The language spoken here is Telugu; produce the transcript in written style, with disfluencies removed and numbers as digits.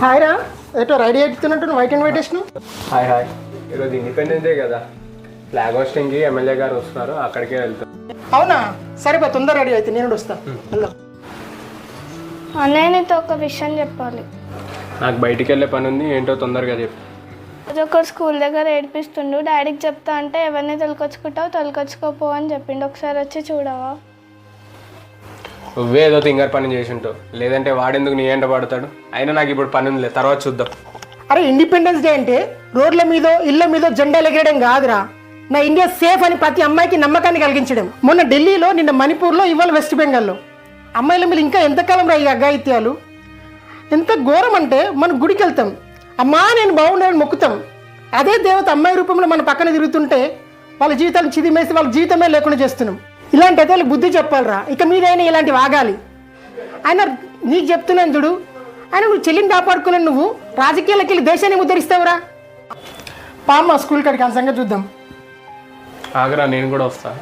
హాయ్ రా, ఏటో రెడీ అవుతున్నట్టు వైట్ అండ్ వైట్ వేసినావు. హాయ్ హాయ్, ఈరోజు ఇండిపెండెన్స్ డే కదా, ఫ్లాగ్ హోస్టింగ్కి ఎమ్మెల్యే గారు వస్తున్నారు, అక్కడికే వెళ్తాం. అవునా, సరే బా, తొందర రెడీ అయితే నేను వస్తాను. వెళ్దాం. అన్నయ్య నీతో ఒక విషయం చెప్పాలి. నాకు బయటికి వెళ్ళే పని ఉంది, ఏంటో తొందరగా చెప్పు. రోజు ఒకరు స్కూల్ దగ్గర ఏడిపిస్తుండు. డాడీకి చెప్తా అంటే ఎవరిని తొలకొచ్చుకుంటావు, తొలకొచ్చుకోపో అని చెప్పిండు. ఒకసారి వచ్చి చూడవా? నువ్వే ఏదో తింగర్ పని చేసి ఉంటావు, లేదంటే వాడెందుకు నీ ఎంట పడతాడు. అయినా నాకు ఇప్పుడు పని ఉందిలే, తర్వాత చూద్దాం. అరే, ఇండిపెండెన్స్ డే అంటే రోడ్ల మీద ఇళ్ళ మీద జెండాలు ఎగరడం కాదురా, నా ఇండియా సేఫ్ అని ప్రతి అమ్మాయికి నమ్మకాన్ని కలిగించడం. మొన్న ఢిల్లీలో, నిన్న మణిపూర్లో, ఇవాళ వెస్ట్ బెంగాల్లో అమ్మాయిల మీద ఇంకా ఎంతకాలం రా ఈ అఘాయిత్యాలు. ఎంత ఘోరం అంటే, మనం గుడికి వెళ్తాం, అమ్మా నేను బాగుండాలని మొక్కుతాం. అదే దేవత అమ్మాయి రూపంలో మన పక్కన తిరుగుతుంటే వాళ్ళ జీవితాలను చిదిమేసి వాళ్ళ జీవితమే లేకుండా చేస్తున్నాం. ఇలాంటి అయితే బుద్ధి చెప్పాలిరా, ఇక మీదైనా ఇలాంటివి ఆగాలి. ఆయన నీకు చెప్తున్నాను చూడు, ఆయన నువ్వు చెల్లిని కాపాడుకునే నువ్వు రాజకీయాలకు వెళ్ళి దేశాన్ని ఉద్ధరిస్తావురా. పామ్మ స్కూల్ కాడికి ఆ సంగతి చూద్దాం. ఆగరా, నేను కూడా వస్తాను.